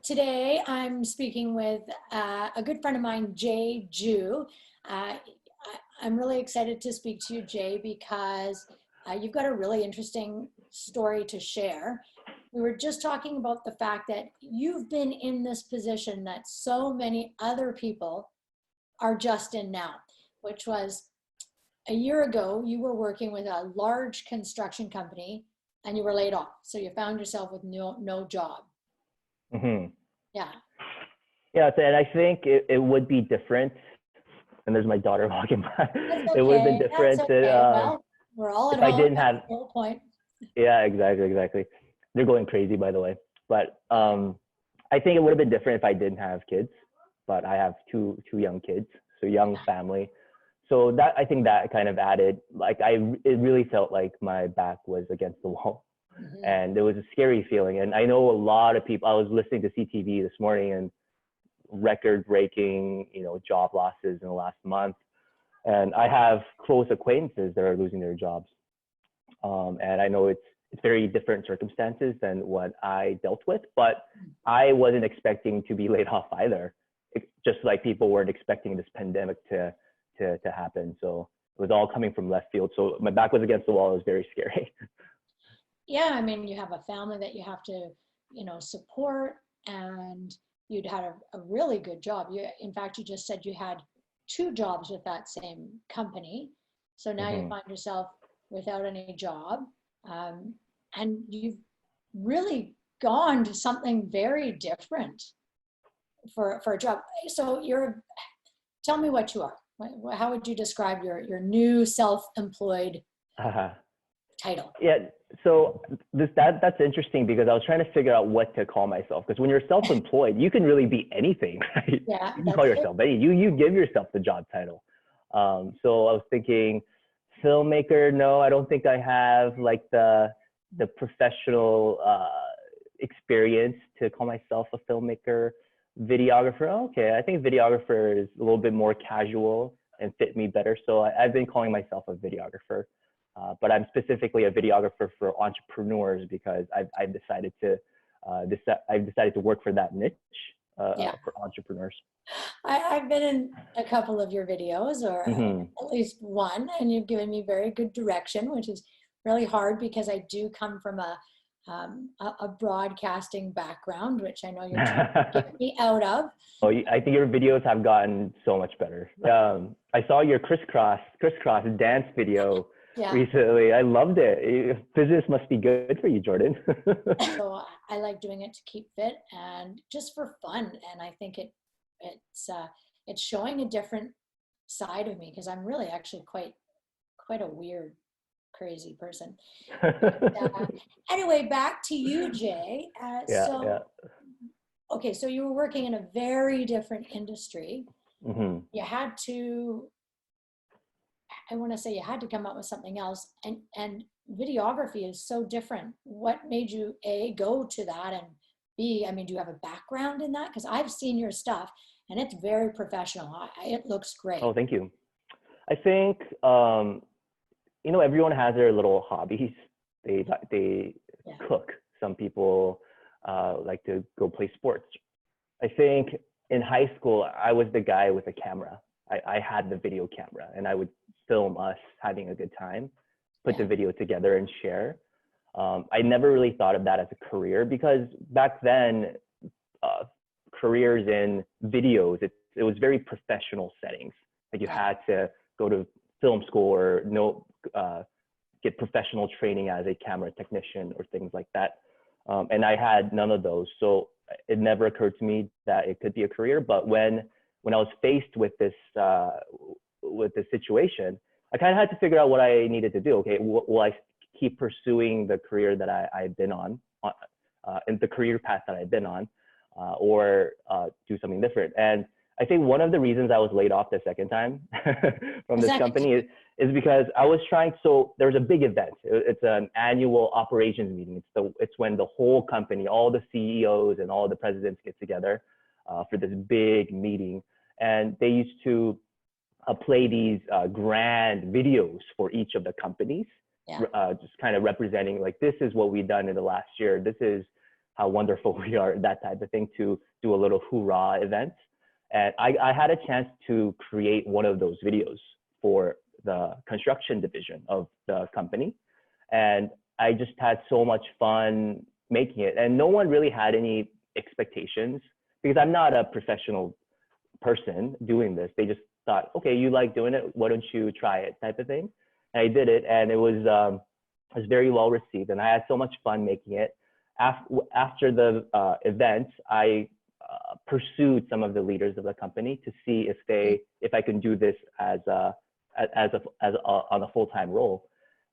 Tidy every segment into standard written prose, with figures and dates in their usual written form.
Today I'm speaking with a good friend of mine, Jaehyuk Ju. I'm really excited to speak to you, Jay, because you've got a really interesting story to share. We were just talking about the fact that you've been in this position that so many other people are just in now, which was a year ago, you were working with a large construction company and you were laid off. So you found yourself with no job. Hmm. Yeah. Yeah, and I think it would be different. And there's my daughter walking by. That's It would have been okay. That's different okay. Well, we're all at if I home. didn't That's have. the whole point. Yeah, exactly. They're going crazy, by the way. But I think it would have been different if I didn't have kids. But I have two young kids, so young family. So that I think that kind of added. Like it really felt like my back was against the wall, and it was a scary feeling. And I know a lot of people. I was listening to CTV this morning, and record-breaking, job losses in the last month. And I have close acquaintances that are losing their jobs. And I know it's very different circumstances than what I dealt with, but I wasn't expecting to be laid off either. Just like people weren't expecting this pandemic to happen. So it was all coming from left field. So my back was against the wall. It was very scary. Yeah, I mean, you have a family that you have to, support, and you'd had a really good job. In fact, you just said you had two jobs with that same company. So now you find yourself without any job, and you've really gone to something very different for a job. So tell me what you are. How would you describe your new self-employed title? Yeah, so that's interesting because I was trying to figure out what to call myself. Because when you're self-employed, you can really be anything, right? Yeah, You can call yourself anything. You give yourself the job title. So I was thinking, filmmaker. No, I don't think I have like the professional experience to call myself a filmmaker. Videographer. Okay, I think videographer is a little bit more casual and fit me better. So I've been calling myself a videographer. But I'm specifically a videographer for entrepreneurs because I've decided to work for that niche for entrepreneurs. I've been in a couple of your videos, or at least one, and you've given me very good direction, which is really hard because I do come from a broadcasting background, which I know you're trying to get me out of. Oh, I think your videos have gotten so much better. I saw your crisscross dance video. Yeah. Recently. I loved it. Business must be good for you, Jordan. So I like doing it to keep fit and just for fun. And I think it's showing a different side of me because I'm really actually quite a weird, crazy person. Anyway, back to you, Jay. Okay, so you were working in a very different industry. You had to, I want to say you had to come up with something else, and videography is so different. What made you A, go to that, and B, I mean, do you have a background in that? Because I've seen your stuff and it's very professional. It looks great. Oh, thank you. I think, everyone has their little hobbies. They cook. Some people like to go play sports. I think in high school, I was the guy with a camera. I had the video camera and I would film us having a good time, put the video together and share. I never really thought of that as a career because back then, careers in videos, it was very professional settings. Like you had to go to film school or get professional training as a camera technician or things like that. And I had none of those. So it never occurred to me that it could be a career. But when I was faced with this situation, I kind of had to figure out what I needed to do. Okay, will I keep pursuing the career that I've been on, and the career path that I've been on, or do something different? And I think one of the reasons I was laid off the second time from this company is because I was trying. So there was a big event. It's an annual operations meeting. It's when the whole company, all the CEOs and all the presidents get together for this big meeting, and they used to play these grand videos for each of the companies, just kind of representing like, this is what we've done in the last year. This is how wonderful we are, that type of thing, to do a little hoorah event. And I had a chance to create one of those videos for the construction division of the company. And I just had so much fun making it. And no one really had any expectations because I'm not a professional person doing this. They just thought, okay, you like doing it, why don't you try it, type of thing. And I did it, and it was very well received, and I had so much fun making it. After the event, I pursued some of the leaders of the company to see if I can do this as on a full-time role.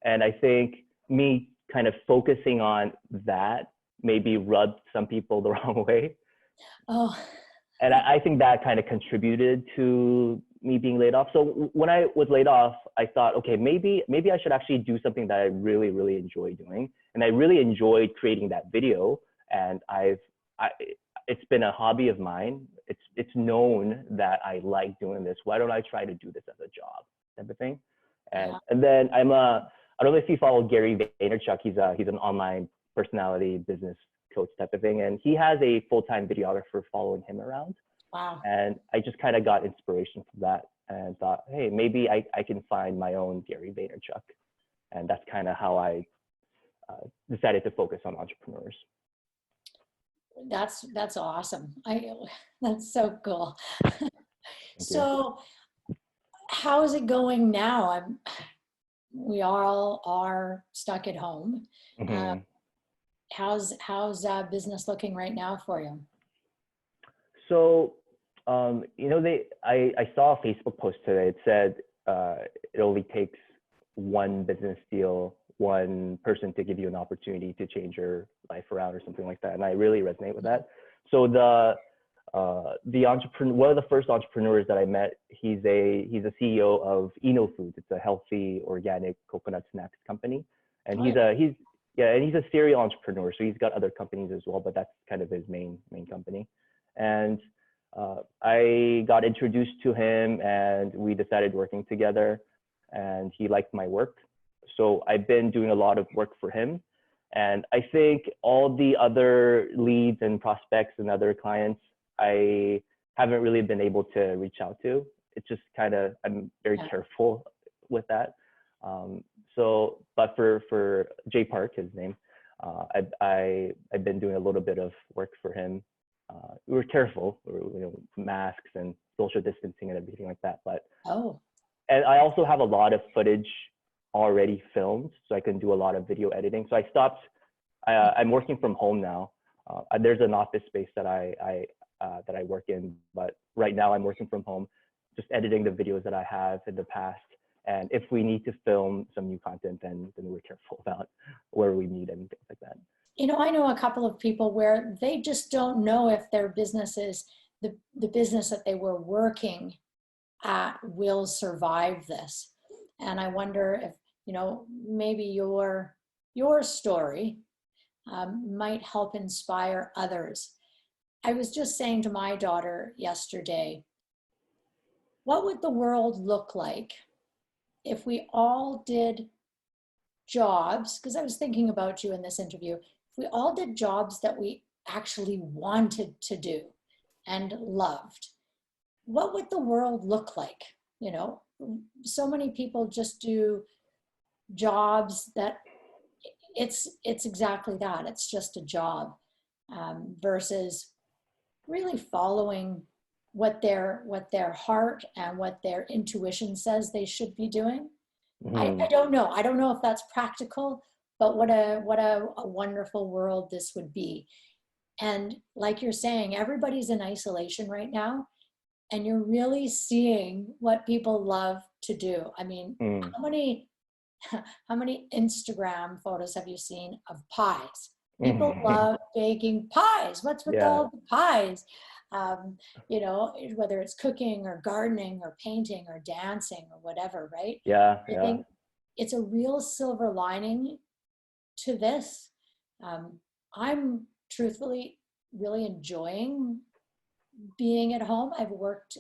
And I think me kind of focusing on that maybe rubbed some people the wrong way. Oh. And I think that kind of contributed to me being laid off. So when I was laid off, I thought, okay, maybe I should actually do something that I really, really enjoy doing. And I really enjoyed creating that video. And it's been a hobby of mine. It's known that I like doing this. Why don't I try to do this as a job, type of thing? And then I don't know if you follow Gary Vaynerchuk. He's an online personality business coach type of thing, and he has a full-time videographer following him around. Wow. And I just kind of got inspiration from that and thought, hey, maybe I can find my own Gary Vaynerchuk. And that's kind of how I decided to focus on entrepreneurs. That's awesome. That's so cool. So how is it going now? We all are stuck at home. Mm-hmm. How's business looking right now for you? So, I saw a Facebook post today. It said it only takes one business deal, one person to give you an opportunity to change your life around, or something like that. And I really resonate with that. So the entrepreneur, one of the first entrepreneurs that I met, he's a CEO of Eno Foods. It's a healthy organic coconut snacks company, and he's a serial entrepreneur. So he's got other companies as well, but that's kind of his main company. And I got introduced to him, and we decided working together, and he liked my work. So I've been doing a lot of work for him. And I think all the other leads and prospects and other clients, I haven't really been able to reach out to. It's just kind of, I'm very careful with that. But for Jay Park, his name, I've been doing a little bit of work for him. We were careful, masks and social distancing and everything like that. But and I also have a lot of footage already filmed, so I can do a lot of video editing. So I stopped. I'm working from home now. There's an office space that I work in, but right now I'm working from home, just editing the videos that I have in the past. And if we need to film some new content, then we're careful about where we meet and things like that. I know a couple of people where they just don't know if their businesses, the business that they were working at, will survive this. And I wonder if, maybe your story might help inspire others. I was just saying to my daughter yesterday, what would the world look like if we all did jobs, because I was thinking about you in this interview, if we all did jobs that we actually wanted to do and loved, what would the world look like? So many people just do jobs that it's exactly that. It's just a job, versus really following what their heart and what their intuition says they should be doing. I don't know. I don't know if that's practical, but what a wonderful world this would be. And like you're saying, everybody's in isolation right now, and you're really seeing what people love to do. I mean, how many Instagram photos have you seen of pies? People love baking pies. What's with all the pies? Whether it's cooking or gardening or painting or dancing or whatever, right? I think it's a real silver lining to this. I'm truthfully really enjoying being at home. I've worked,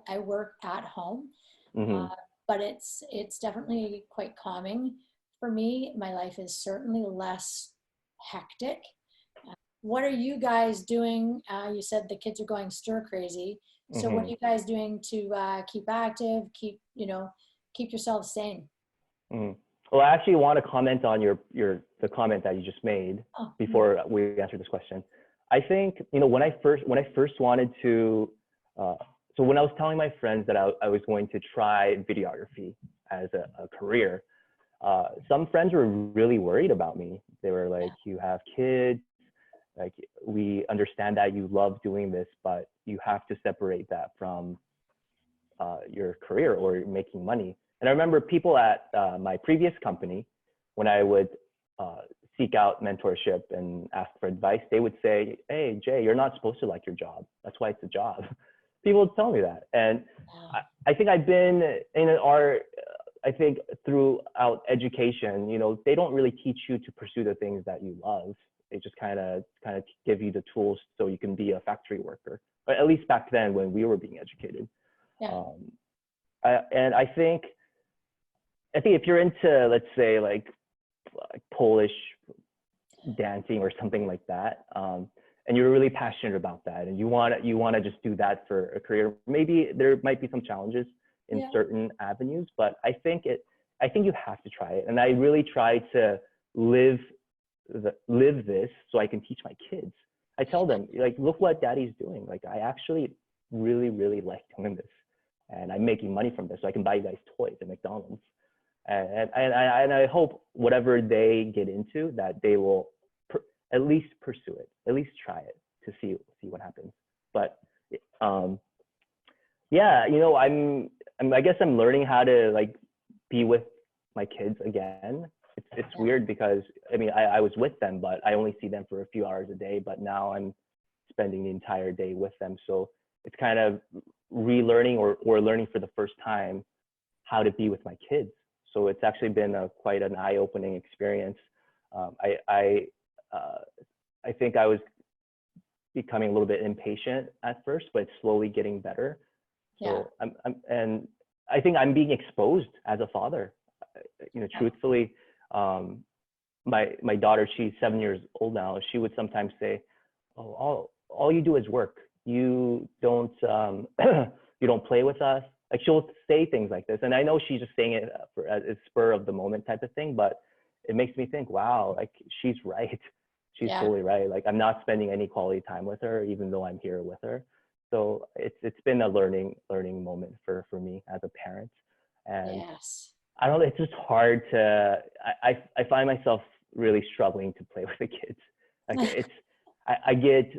I work at home, but it's definitely quite calming for me. My life is certainly less hectic, what are you guys doing? You said the kids are going stir crazy. So what are you guys doing to keep active, keep yourselves sane? Well, I actually want to comment on the comment that you just made before we answer this question. I think, when I first wanted to, so when I was telling my friends that I was going to try videography as a career, some friends were really worried about me. They were like, you have kids, like, we understand that you love doing this, but you have to separate that from your career or making money. And I remember people at my previous company, when I would seek out mentorship and ask for advice, they would say, hey, Jay, you're not supposed to like your job. That's why it's a job. People would tell me that. And I think I've been I think throughout education, they don't really teach you to pursue the things that you love. They just kind of give you the tools so you can be a factory worker. But at least back then when we were being educated. Yeah. And I think if you're into, let's say, like Polish dancing or something like that, and you're really passionate about that, and you want to just do that for a career, maybe there might be some challenges in certain avenues, but I think you have to try it. And I really try to live this so I can teach my kids. I tell them, like, look what daddy's doing. Like, I actually really, really like doing this, and I'm making money from this, so I can buy you guys toys at McDonald's. And I hope whatever they get into, that they will at least pursue it, at least try it to see what happens. But I guess I'm learning how to, like, be with my kids again. It's weird because I was with them, but I only see them for a few hours a day. But now I'm spending the entire day with them, so it's kind of relearning or learning for the first time how to be with my kids. So it's actually been quite an eye-opening experience. I think I was becoming a little bit impatient at first, but it's slowly getting better. So and I think I'm being exposed as a father. Truthfully, my daughter, she's 7 years old now. She would sometimes say, "Oh, all you do is work. You don't you don't play with us." Like, she'll say things like this, and I know she's just saying it as a spur of the moment type of thing, but it makes me think, wow, like, she's right. She's totally right. Like, I'm not spending any quality time with her, even though I'm here with her. So it's been a learning moment for me as a parent. And I don't know, it's just hard to, I find myself really struggling to play with the kids. Like, I get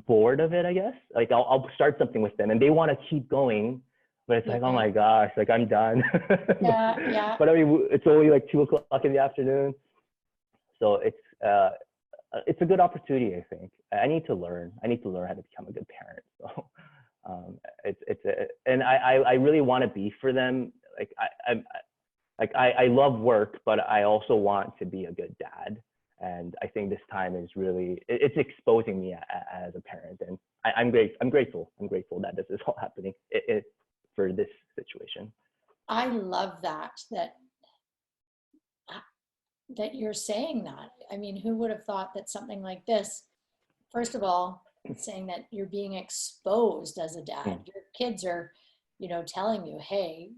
bored of it, I guess. Like, I'll start something with them and they want to keep going, but it's like, oh my gosh, like, I'm done. But it's only like 2:00 in the afternoon. So it's a good opportunity, I think. I need to learn how to become a good parent. So and I really want to be for them. Like, I love work, but I also want to be a good dad. And I think this time is really, it's exposing me as a parent. And I'm grateful that this is all happening for this situation. I love that you're saying that. I mean, who would have thought that something like this, first of all, saying that you're being exposed as a dad, your kids are, telling you, hey,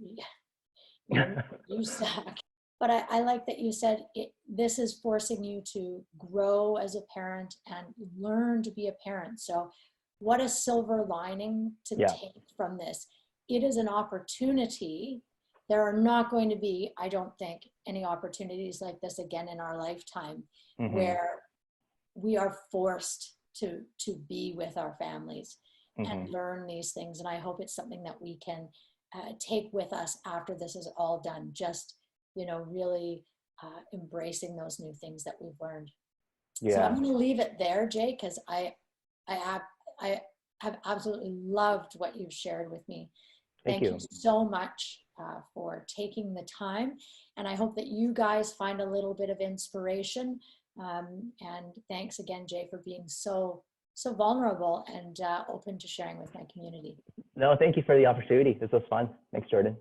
you suck. But I like that you said this is forcing you to grow as a parent and learn to be a parent. So what a silver lining to take from this. It is an opportunity. There are not going to be, I don't think, any opportunities like this again in our lifetime where we are forced to be with our families and learn these things. And I hope it's something that we can take with us after this is all done. Just, really embracing those new things that we've learned. So I'm going to leave it there, Jay, because I have absolutely loved what you've shared with me. Thank you so much for taking the time. And I hope that you guys find a little bit of inspiration. And thanks again, Jay, for being so vulnerable and open to sharing with my community. No, thank you for the opportunity. This was fun. Thanks, Jordan.